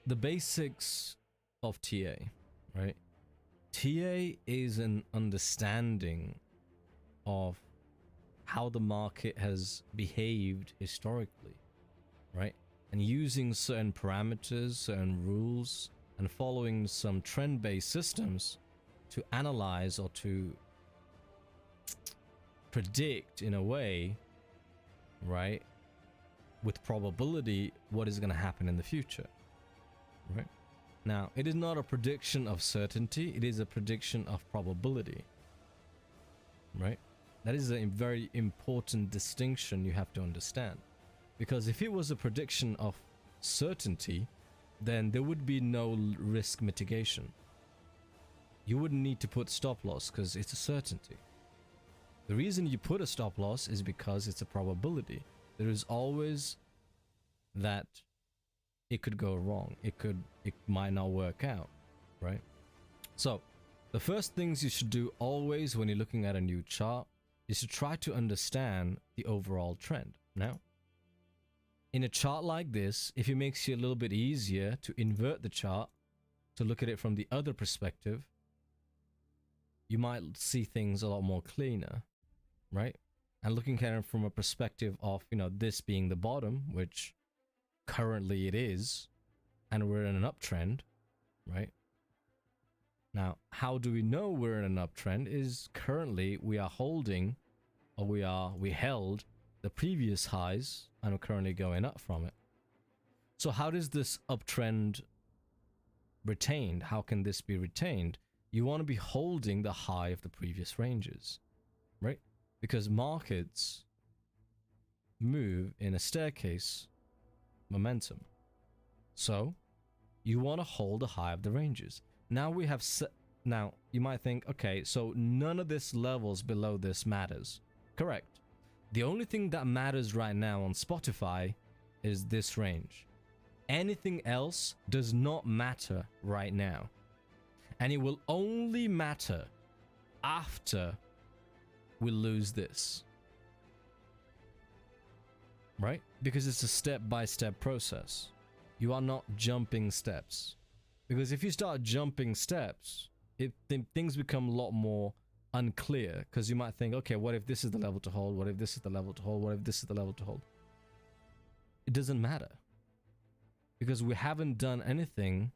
the basics of TA, right? TA is an understanding of how the market has behaved historically, right? And using certain parameters, certain rules, and following some trend-based systems to analyze or to predict in a way, right, with probability what is going to happen in the future, right? Now, it is not a prediction of certainty, it is a prediction of probability, right? That is a very important distinction you have to understand. Because if it was a prediction of certainty, then there would be no risk mitigation. You wouldn't need to put stop loss because it's a certainty. The reason you put a stop loss is because it's a probability. There is always that it could go wrong. It might not work out, right? So the first things you should do always when you're looking at a new chart is to try to understand the overall trend. Now, in a chart like this, if it makes you a little bit easier to invert the chart, to look at it from the other perspective, you might see things a lot more cleaner, right? And looking at it from a perspective of, you know, this being the bottom, which currently it is, and we're in an uptrend, right? Now, how do we know we're in an uptrend? Is currently we are holding, or we held the previous highs and we're currently going up from it. So how does this uptrend retained? How can this be retained? You want to be holding the high of the previous ranges, right? Because markets move in a staircase momentum. So you want to hold the high of the ranges. Now we have now you might think, okay, so none of this levels below this matters. Correct. The only thing that matters right now on Spotify is this range. Anything else does not matter right now. And it will only matter after we lose this. Right? Because it's a step-by-step process. You are not jumping steps. Because if you start jumping steps, things become a lot more unclear. Because you might think, okay, what if this is the level to hold? What if this is the level to hold? What if this is the level to hold? It doesn't matter. Because we haven't done anything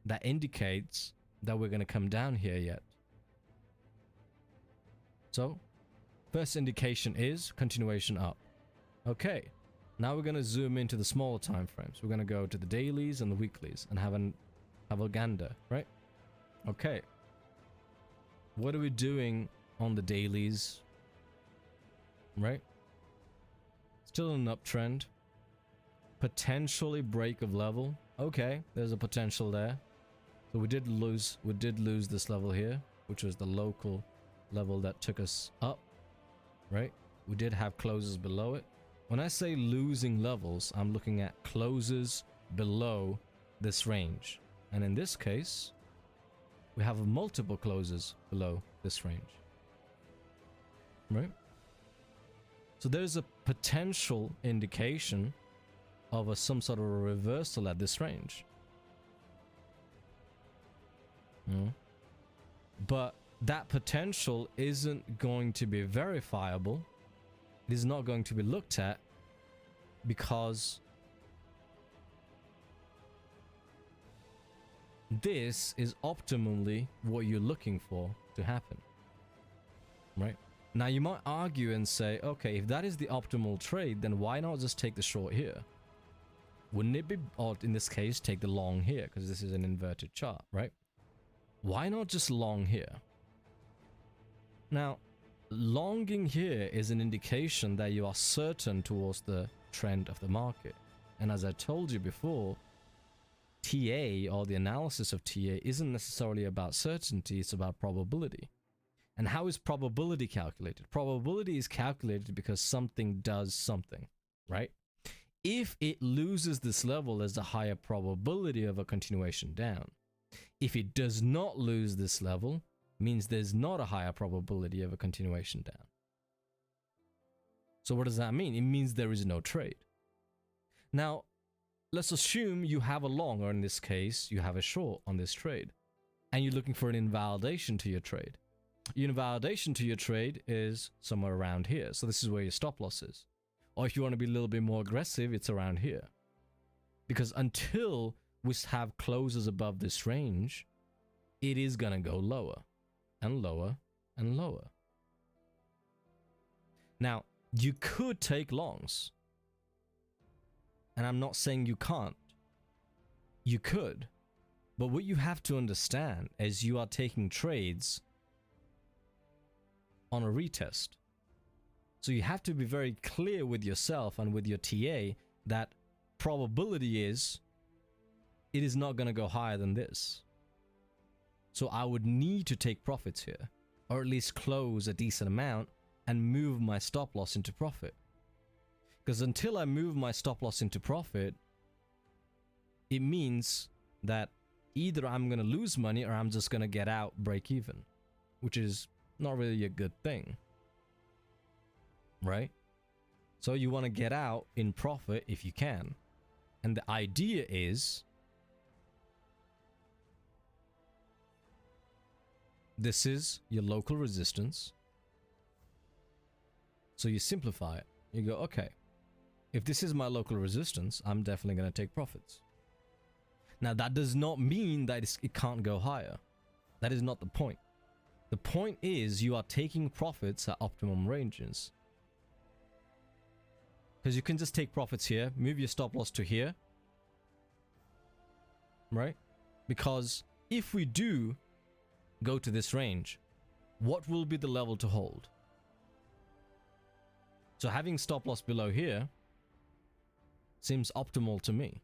that indicates that we're going to come down here yet. So, first indication is continuation up. Okay, now we're going to zoom into the smaller time frames. We're going to go to the dailies and the weeklies and have a gander, right? Okay. What are we doing on the dailies? Right? Still an uptrend. Potentially break of level. Okay, there's a potential there. So we did lose this level here, which was the local level that took us up, right? We did have closes below it. When I say losing levels, I'm looking at closes below this range. And in this case, we have multiple closes below this range, right? So there's a potential indication of some sort of a reversal at this range. But that potential isn't going to be verifiable. It is not going to be looked at because this is optimally what you're looking for to happen, right? Now you might argue and say, okay, if that is the optimal trade, then why not just take the short here? Wouldn't it be, or in this case, take the long here, because this is an inverted chart, right? Why not just long here? Now, longing here is an indication that you are certain towards the trend of the market. And as I told you before, TA, or the analysis of TA, isn't necessarily about certainty, it's about probability. And how is probability calculated? Probability is calculated because something does something, right? If it loses this level, there's a higher probability of a continuation down. If it does not lose this level, means there's not a higher probability of a continuation down. So what does that mean? It means there is no trade. Now, let's assume you have a long, or in this case, you have a short on this trade, and you're looking for an invalidation to your trade. Your invalidation to your trade is somewhere around here. So this is where your stop loss is. Or if you want to be a little bit more aggressive, it's around here. Because until we have closes above this range, it is going to go lower and lower and lower. Now, you could take longs. And I'm not saying you can't. You could. But what you have to understand is you are taking trades on a retest. So you have to be very clear with yourself and with your TA that probability is it is not going to go higher than this. So I would need to take profits here, or at least close a decent amount and move my stop loss into profit. Because until I move my stop loss into profit, it means that either I'm going to lose money or I'm just going to get out break even, which is not really a good thing, right? So you want to get out in profit if you can. And the idea is this is your local resistance. So you simplify it. You go, okay, if this is my local resistance, I'm definitely going to take profits. Now, that does not mean that it can't go higher. That is not the point. The point is you are taking profits at optimum ranges. Because you can just take profits here, move your stop loss to here. Right? Because if we do go to this range, what will be the level to hold? So having stop loss below here seems optimal to me.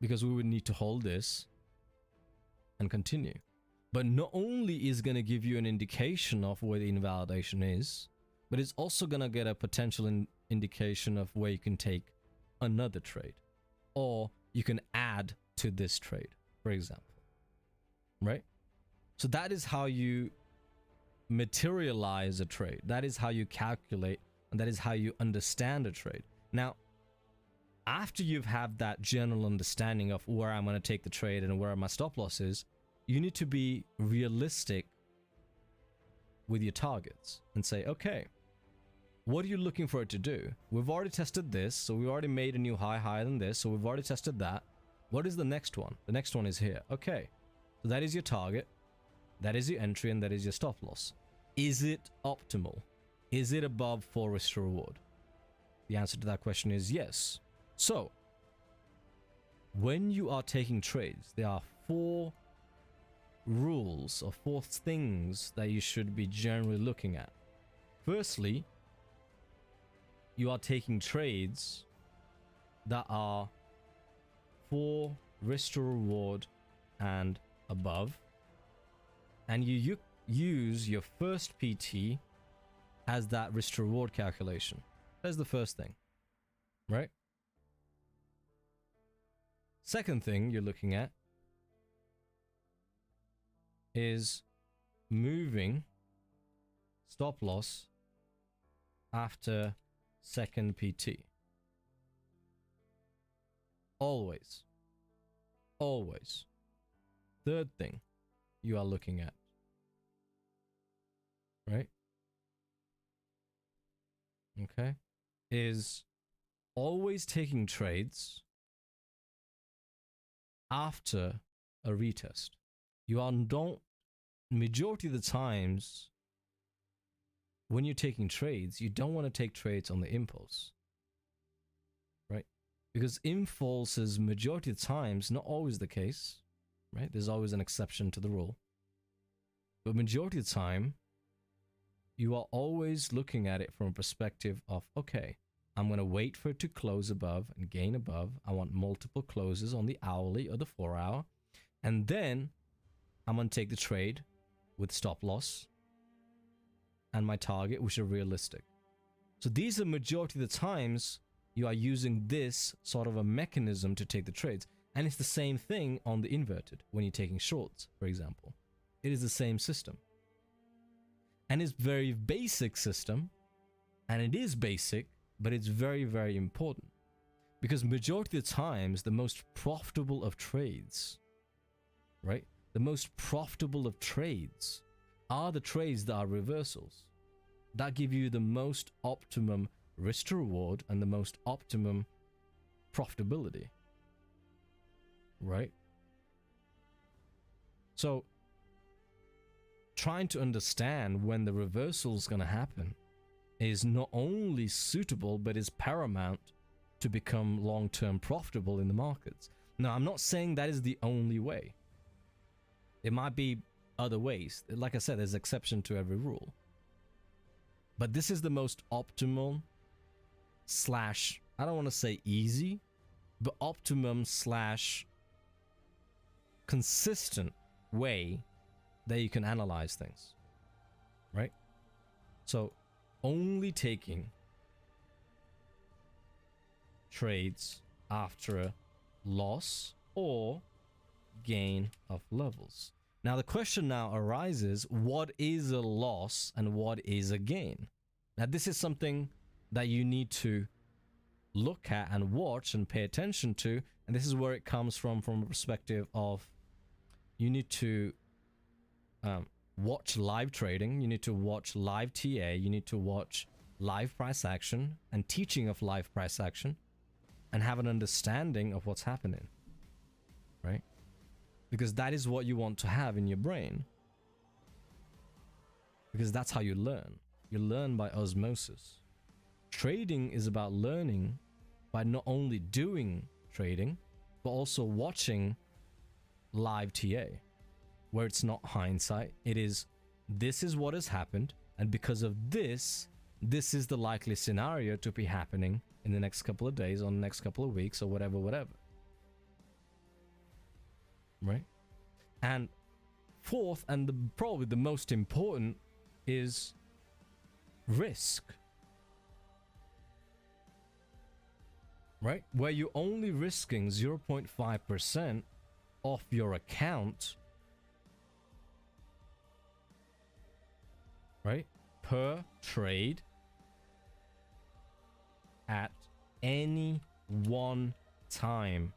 Because we would need to hold this and continue. But not only is going to give you an indication of where the invalidation is, but it's also going to get a potential indication of where you can take another trade. Or you can add to this trade, for example. Right? So that is how you materialize a trade. That is how you calculate, and that is how you understand a trade. Now, after you've had that general understanding of where I'm going to take the trade and where my stop loss is, you need to be realistic with your targets and say, okay, what are you looking for it to do? We've already tested this, so we've already made a new high higher than this, so we've already tested that. What is the next one? The next one is here. Okay, so that is your target, that is your entry, and that is your stop loss. Is it optimal? Is it above 4 risk to reward? The answer to that question is yes. So, when you are taking trades, there are 4 rules or 4 things that you should be generally looking at. Firstly, you are taking trades that are 4 risk to reward and above, and you use your first PT as that risk to reward calculation. That's the first thing, right? Second thing you're looking at is moving stop loss after second PT. Always. Always. Third thing you are looking at, right? Okay. Is always taking trades after a retest. You are don't, majority of the times when you're taking trades, you don't want to take trades on the impulse, right? Because impulse is majority of the times not always the case, right? There's always an exception to the rule. But majority of the time, you are always looking at it from a perspective of, okay, I'm going to wait for it to close above and gain above. I want multiple closes on the hourly or the 4 hour. And then I'm going to take the trade with stop loss and my target, which are realistic. So these are majority of the times you are using this sort of a mechanism to take the trades. And it's the same thing on the inverted when you're taking shorts, for example. It is the same system. And it's very basic system. And it is basic, but it's very, very important. Because majority of the times, the most profitable of trades, right? The most profitable of trades are the trades that are reversals. That give you the most optimum risk to reward and the most optimum profitability, right? So trying to understand when the reversal is going to happen is not only suitable, but is paramount to become long-term profitable in the markets. Now, I'm not saying that is the only way. It might be other ways. Like I said, there's exception to every rule. But this is the most optimal slash, I don't want to say easy, but optimum slash consistent way that you can analyze things, right? So only taking trades after a loss or gain of levels. Now the question now arises, what is a loss and what is a gain? Now this is something that you need to look at and watch and pay attention to, and this is where it comes from a perspective of you need to watch live trading, you need to watch live TA, you need to watch live price action and teaching of live price action and have an understanding of what's happening, right? Because that is what you want to have in your brain. Because that's how you learn. You learn by osmosis. Trading is about learning by not only doing trading, but also watching live TA, where it's not hindsight. It is, this is what has happened, and because of this, this is the likely scenario to be happening in the next couple of days, or the next couple of weeks, or whatever. Right? And fourth, and probably the most important, is risk. Right? Where you're only risking 0.5% off your account, right, per trade at any one time.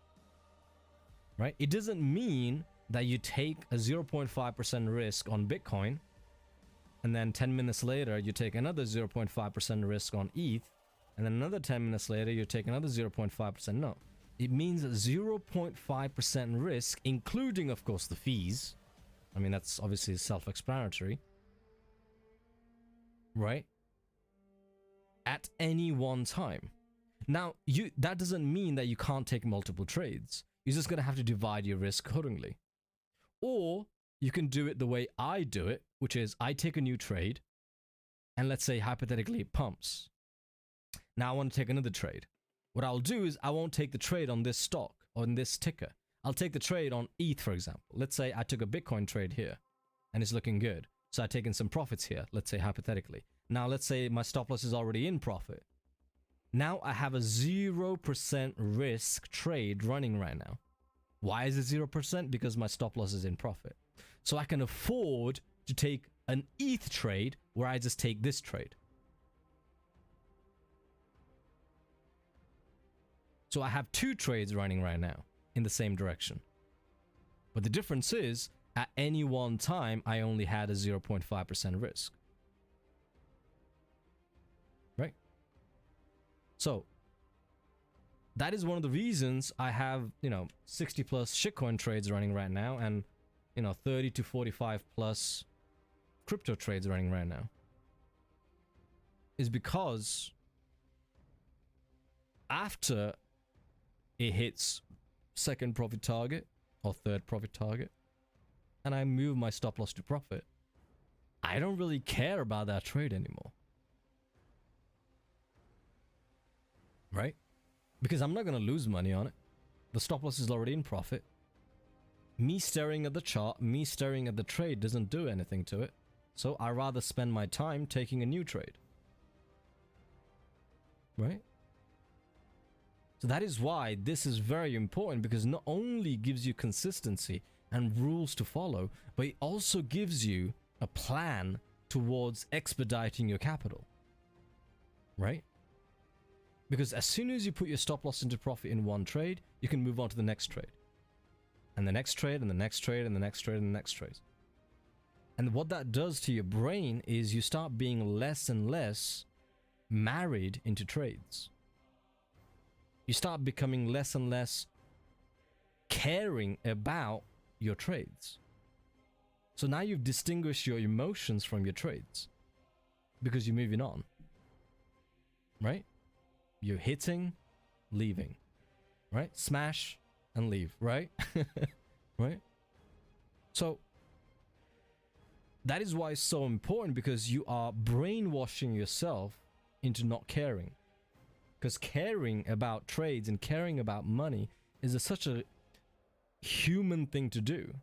Right? It doesn't mean that you take a 0.5% risk on Bitcoin and then 10 minutes later you take another 0.5% risk on ETH, and then another 10 minutes later you take another 0.5%. No. It means 0.5% risk, including, of course, the fees. I mean, that's obviously self-explanatory. Right? At any one time. Now, that doesn't mean that you can't take multiple trades. You're just going to have to divide your risk accordingly. Or you can do it the way I do it, which is I take a new trade, and let's say hypothetically it pumps. Now I want to take another trade. What I'll do is I won't take the trade on this stock or in this ticker. I'll take the trade on ETH, for example. Let's say I took a Bitcoin trade here and it's looking good. So I've taken some profits here, let's say hypothetically. Now let's say my stop loss is already in profit. Now I have a 0% risk trade running right now. Why is it 0%? Because my stop loss is in profit. So I can afford to take an ETH trade where I just take this trade. So I have two trades running right now in the same direction. But the difference is, at any one time, I only had a 0.5% risk. Right? So that is one of the reasons I have, 60 plus shitcoin trades running right now, and 30 to 45 plus crypto trades running right now. Is because after it hits second profit target or third profit target, and I move my stop loss to profit, I don't really care about that trade anymore. Right? Because I'm not going to lose money on it. The stop loss is already in profit. Me staring at the chart, me staring at the trade doesn't do anything to it. So I rather spend my time taking a new trade. Right? So that is why this is very important, because not only gives you consistency and rules to follow, but it also gives you a plan towards expediting your capital. Right? Because as soon as you put your stop loss into profit in one trade, you can move on to the next trade. And the next trade, and the next trade, and the next trade, and the next trade. And what that does to your brain is you start being less and less married into trades. You start becoming less and less caring about your trades. So now you've distinguished your emotions from your trades because you're moving on, right? You're hitting, leaving, right? Smash and leave, right? Right? So that is why it's so important, because you are brainwashing yourself into not caring. Because caring about trades and caring about money is such a human thing to do.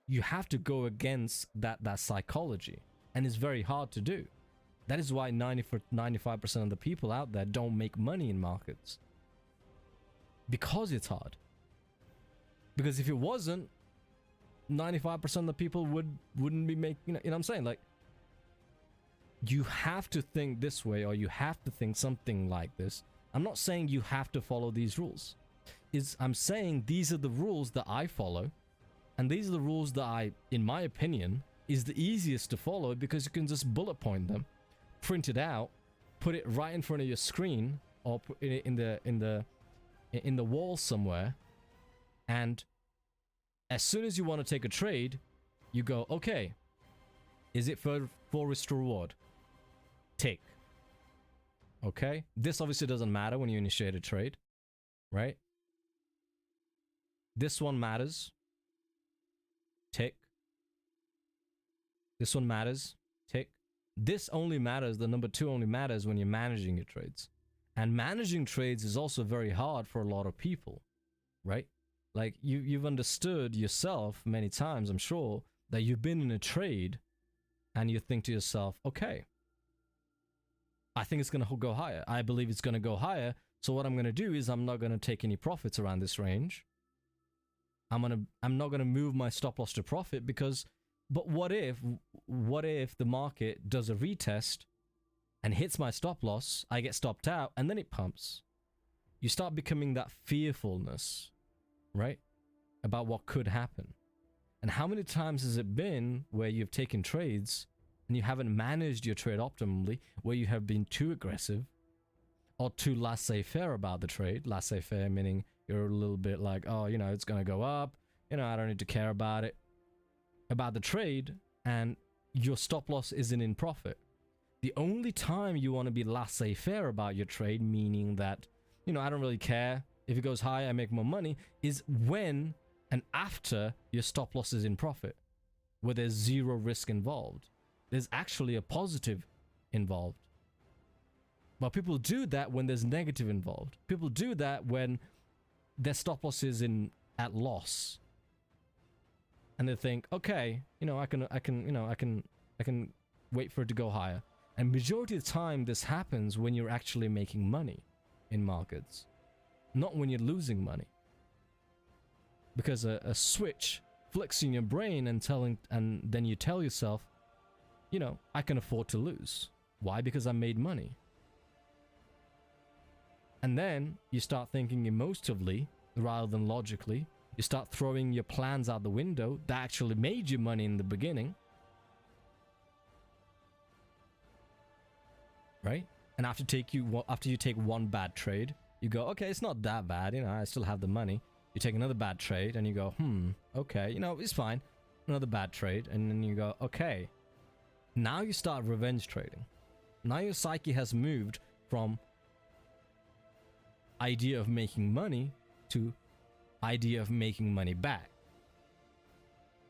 You have to go against that psychology, and it's very hard to do. That is why 95% of the people out there don't make money in markets, because it's hard. Because if it wasn't, 95% of the people wouldn't be making, you know what I'm saying? Like, you have to think this way, or you have to think something like this. I'm not saying you have to follow these rules. I'm saying these are the rules that I follow, and these are the rules that I, in my opinion, is the easiest to follow, because you can just bullet point them, print it out, put it right in front of your screen, or put it in the wall somewhere, and as soon as you want to take a trade, you go, okay, is it for risk to reward? Take. Okay, this obviously doesn't matter when you initiate a trade, right? This one matters. Tick. This one matters. Tick. This only matters, the number 2 only matters when you're managing your trades. And managing trades is also very hard for a lot of people, right? Like, you've understood yourself many times, I'm sure, that you've been in a trade and you think to yourself, okay, I think it's going to go higher. I believe it's going to go higher. So what I'm going to do is I'm not going to take any profits around this range. I'm not going to move my stop loss to profit, because, but what if the market does a retest and hits my stop loss, I get stopped out, and then it pumps? You start becoming that fearfulness, right? About what could happen. And how many times has it been where you've taken trades and you haven't managed your trade optimally, where you have been too aggressive or too laissez-faire about the trade? Laissez-faire meaning you're a little bit like, oh, you know, it's going to go up. You know, I don't need to care about it, about the trade, and your stop loss isn't in profit. The only time you want to be laissez-faire about your trade, meaning that, you know, I don't really care. If it goes high, I make more money, is when and after your stop loss is in profit, where there's zero risk involved. There's actually a positive involved. But people do that when there's negative involved. People do that when their stop loss is at loss. And they think, okay, you know, I can wait for it to go higher. And majority of the time this happens when you're actually making money in markets, not when you're losing money. Because a switch flicks in your brain and then you tell yourself, you know, I can afford to lose. Why? Because I made money. And then you start thinking emotively rather than logically. You start throwing your plans out the window that actually made you money in the beginning. Right? And after you take one bad trade, you go, okay, it's not that bad, you know, I still have the money. You take another bad trade and you go, okay, you know, it's fine. Another bad trade, and then you go, okay. Now you start revenge trading. Now your psyche has moved from idea of making money to idea of making money back.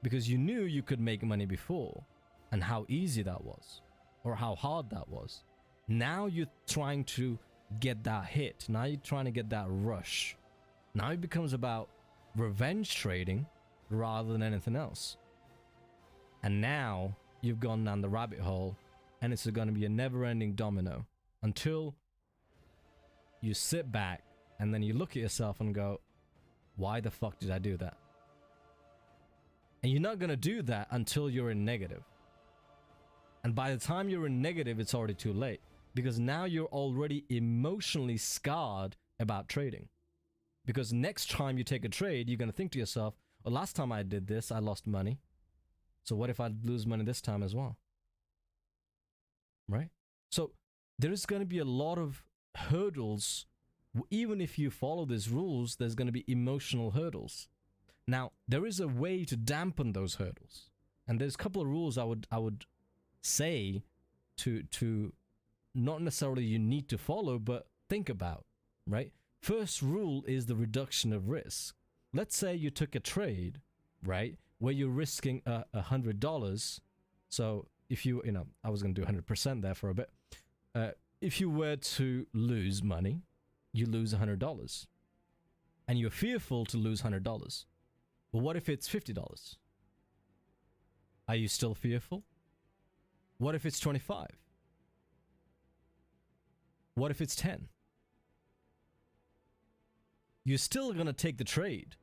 Because you knew you could make money before and how easy that was, or how hard that was. Now you're trying to get that hit. Now you're trying to get that rush. Now it becomes about revenge trading rather than anything else. And now you've gone down the rabbit hole, and it's going to be a never-ending domino until you sit back and then you look at yourself and go, why the fuck did I do that? And you're not going to do that until you're in negative. And by the time you're in negative, it's already too late. because now you're already emotionally scarred about trading. Because next time you take a trade, you're going to think to yourself, well, last time I did this, I lost money. So what if I lose money this time as well? Right? So there is going to be a lot of hurdles. Even if you follow these rules, there's going to be emotional hurdles. Now, there is a way to dampen those hurdles. And there's a couple of rules I would say to not necessarily you need to follow, but think about, right? First rule is the reduction of risk. Let's say you took a trade, right, where you're risking $100. So if you know, I was going to do 100% there for a bit. If you were to lose money, you lose $100. And you're fearful to lose $100. But what if it's $50? Are you still fearful? What if it's 25? What if it's 10? You're still going to take the trade.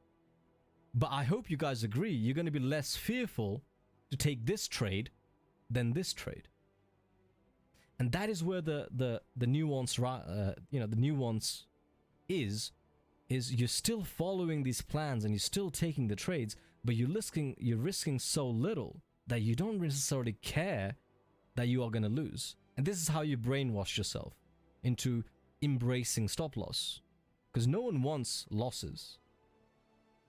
But I hope you guys agree, you're going to be less fearful to take this trade than this trade. And that is where the nuance, the nuance is you're still following these plans and you're still taking the trades, but you're risking so little that you don't necessarily care that you are going to lose. And this is how you brainwash yourself into embracing stop loss, because no one wants losses.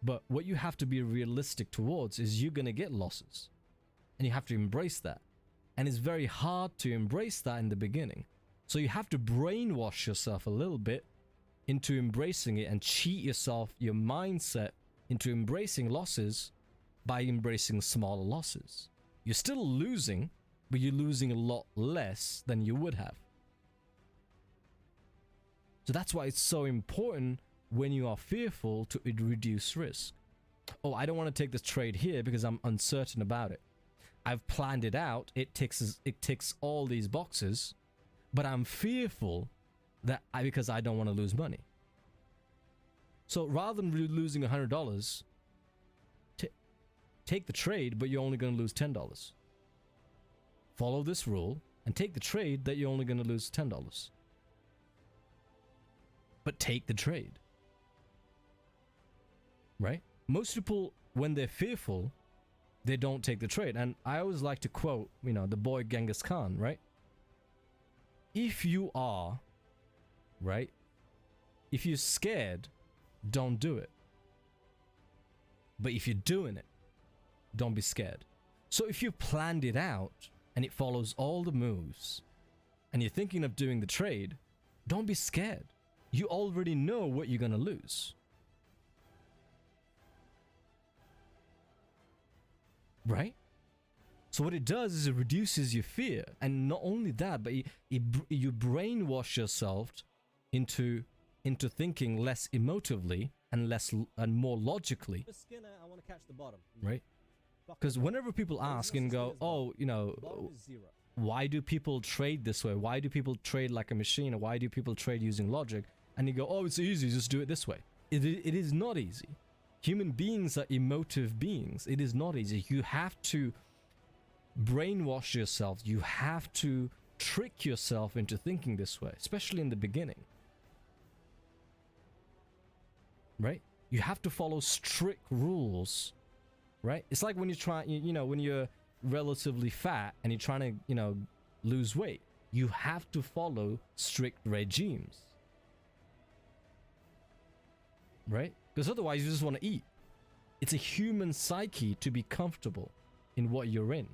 But what you have to be realistic towards is you're going to get losses, and you have to embrace that. And it's very hard to embrace that in the beginning. So you have to brainwash yourself a little bit into embracing it and cheat yourself, your mindset, into embracing losses by embracing smaller losses. You're still losing, but you're losing a lot less than you would have. So that's why it's so important when you are fearful to reduce risk. Oh, I don't want to take this trade here because I'm uncertain about it. I've planned it out. It ticks all these boxes, but I'm fearful that because I don't want to lose money. So rather than losing $100, take the trade, but you're only going to lose $10. Follow this rule and take the trade that you're only going to lose $10. But take the trade. Right? Most people, when they're fearful, they don't take the trade. And I always like to quote, the boy Genghis Khan, right? If you are, right? If you're scared, don't do it. But if you're doing it, don't be scared. So if you planned it out and it follows all the moves and you're thinking of doing the trade, don't be scared. You already know what you're going to lose. Right? So what it does is it reduces your fear. And not only that, but you brainwash yourself into thinking less emotively and more logically. Skinner, I want to catch the bottom. Right? Because whenever people ask and go, oh, why do people trade this way? Why do people trade like a machine? Or why do people trade using logic? And you go, oh, it's easy, just do it this way. It is not easy. Human beings are emotive beings. It is not easy. You have to brainwash yourself. You have to trick yourself into thinking this way, especially in the beginning. Right? You have to follow strict rules. Right? It's like when you try, when you're relatively fat and you're trying to, lose weight. You have to follow strict regimes. Right? Because otherwise you just want to eat. It's a human psyche to be comfortable in what you're in.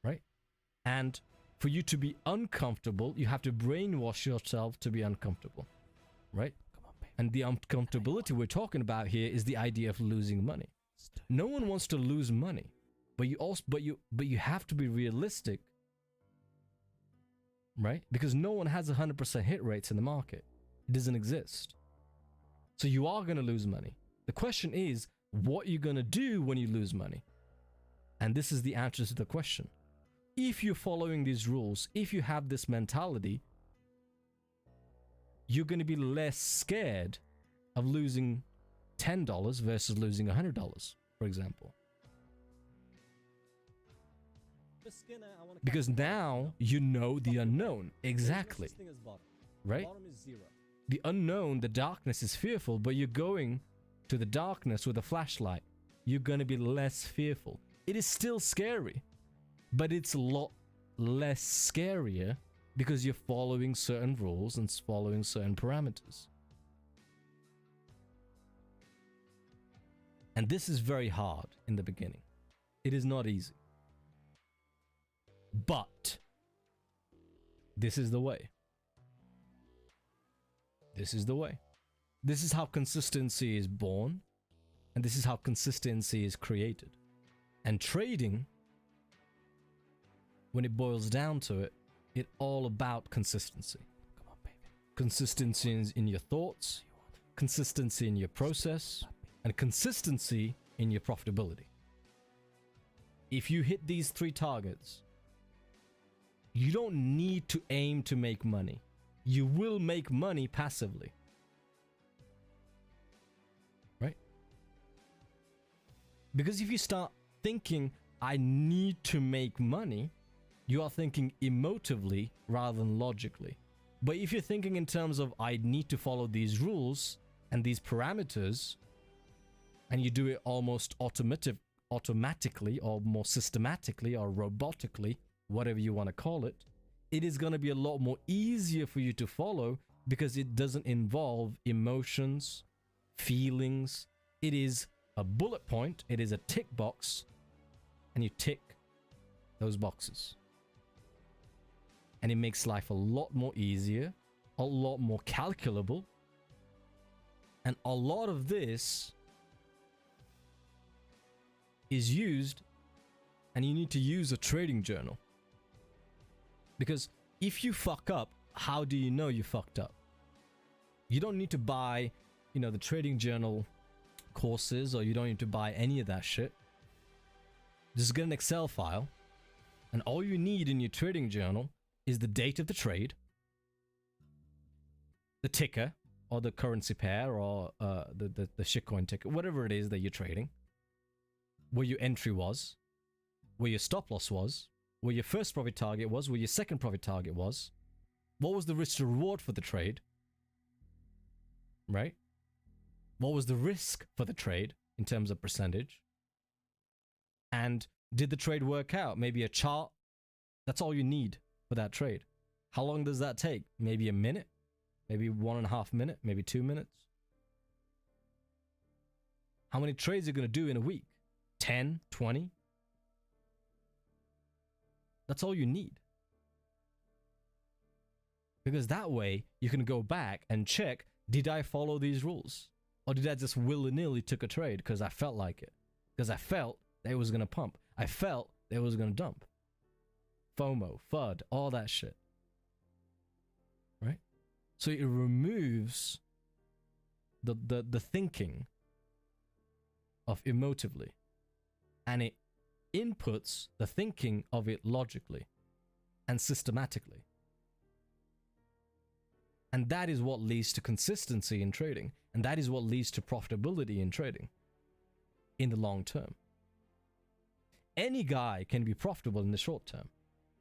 Right? And for you to be uncomfortable, you have to brainwash yourself to be uncomfortable. Right? Come on, baby. And the uncomfortability we're talking about here is the idea of losing money. No one wants to lose money, but you have to be realistic. Right? Because no one has 100% hit rates in the market. It doesn't exist. So you are going to lose money. The question is, what are you going to do when you lose money? And this is the answer to the question. If you're following these rules, if you have this mentality, you're going to be less scared of losing $10 versus losing $100, for example. Because now you know the unknown. Exactly. Right? The unknown, the darkness is fearful, but you're going to the darkness with a flashlight. You're going to be less fearful. It is still scary, but it's a lot less scarier because you're following certain rules and following certain parameters. And this is very hard in the beginning. It is not easy. But this is the way. This is the way. This is how consistency is born, and this is how consistency is created. And trading, when it boils down to it, it's all about consistency. Come on, baby. Consistency in your thoughts, consistency in your process, and consistency in your profitability. If you hit these three targets, you don't need to aim to make money. You will make money passively. Right? Because if you start thinking, I need to make money, you are thinking emotively rather than logically. But if you're thinking in terms of, I need to follow these rules and these parameters, and you do it almost automatically or more systematically or robotically, whatever you want to call it, it is going to be a lot more easier for you to follow because it doesn't involve emotions, feelings. It is a bullet point. It is a tick box, and you tick those boxes. And it makes life a lot more easier, a lot more calculable. And a lot of this is used, and you need to use a trading journal. Because if you fuck up, how do you know you fucked up? You don't need to buy, the trading journal courses, or you don't need to buy any of that shit. Just get an Excel file, and all you need in your trading journal is the date of the trade, the ticker, or the currency pair, or the shitcoin ticker, whatever it is that you're trading, where your entry was, where your stop loss was, where your first profit target was, where your second profit target was, what was the risk to reward for the trade, right? What was the risk for the trade in terms of percentage? And did the trade work out? Maybe a chart. That's all you need for that trade. How long does that take? Maybe a minute, maybe 1.5 minutes, maybe 2 minutes. How many trades are you going to do in a week? 10, 20? That's all you need. Because that way you can go back and check, did I follow these rules? Or did I just willy-nilly took a trade because I felt like it? Because I felt that it was going to pump. I felt that it was going to dump. FOMO, FUD, all that shit. Right? So it removes the thinking of emotively. And it inputs the thinking of it logically and systematically. And that is what leads to consistency in trading. And that is what leads to profitability in trading in the long term. Any guy can be profitable in the short term.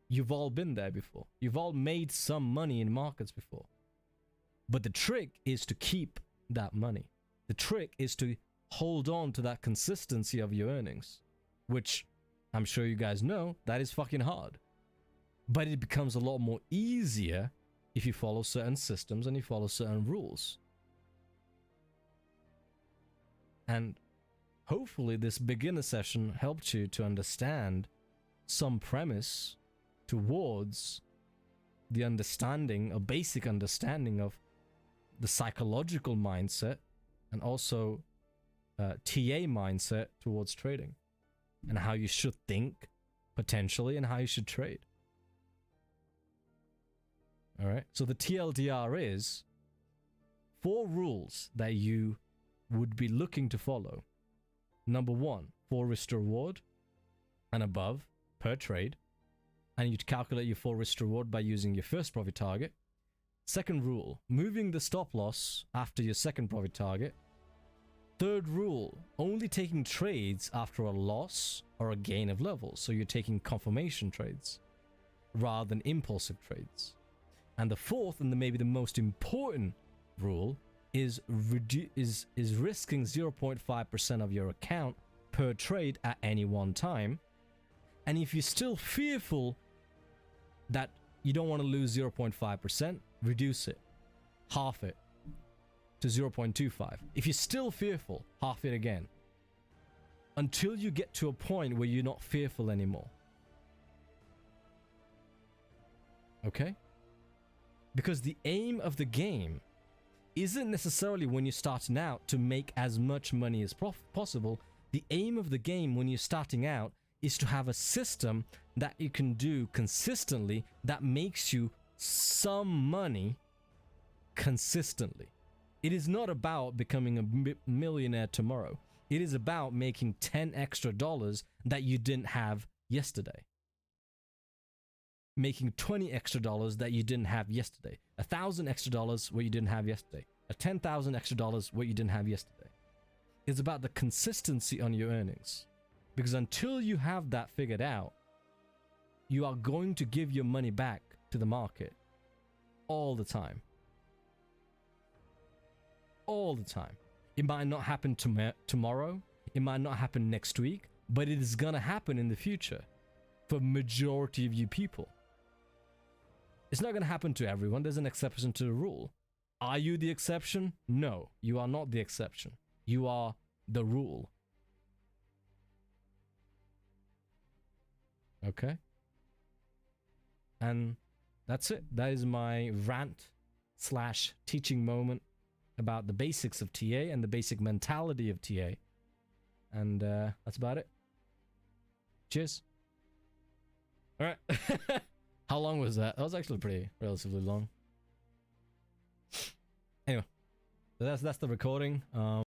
You've all been there before. You've all made some money in markets before. But the trick is to keep that money. The trick is to hold on to that consistency of your earnings, which I'm sure you guys know, that is fucking hard. But it becomes a lot more easier if you follow certain systems and you follow certain rules. And hopefully this beginner session helped you to understand some premise towards the understanding, a basic understanding of the psychological mindset and also TA mindset towards trading, and how you should think potentially and how you should trade. All right. So the TLDR is 4 rules that you would be looking to follow. Number 1, 4 risk to reward and above per trade. And you'd calculate your 4 risk to reward by using your first profit target. Second rule, moving the stop loss after your second profit target. Third rule, only taking trades after a loss or a gain of levels. So you're taking confirmation trades rather than impulsive trades. And the fourth, and maybe the most important rule, is risking 0.5% of your account per trade at any one time. And if you're still fearful that you don't want to lose 0.5%, reduce it, half it to 0.25. If you're still fearful, half it again, until you get to a point where you're not fearful anymore. Okay? Because the aim of the game isn't necessarily when you're starting out to make as much money as possible. The aim of the game when you're starting out is to have a system that you can do consistently that makes you some money consistently. It is not about becoming a millionaire tomorrow. It is about making $10 extra that you didn't have yesterday. Making $20 extra that you didn't have yesterday. $1,000 extra what you didn't have yesterday. $10,000 extra what you didn't have yesterday. It's about the consistency on your earnings. Because until you have that figured out, you are going to give your money back to the market all the time. All the time. It might not happen tomorrow. It might not happen next week, but it is gonna happen in the future for majority of you people. It's not gonna happen to everyone. There's an exception to the rule. Are you the exception? No, you are not the exception. You are the rule. Okay? And that's it. That is my rant / teaching moment about the basics of TA and the basic mentality of TA. And that's about it. Cheers. All right. How long was that? That was actually relatively long. Anyway, so that's the recording.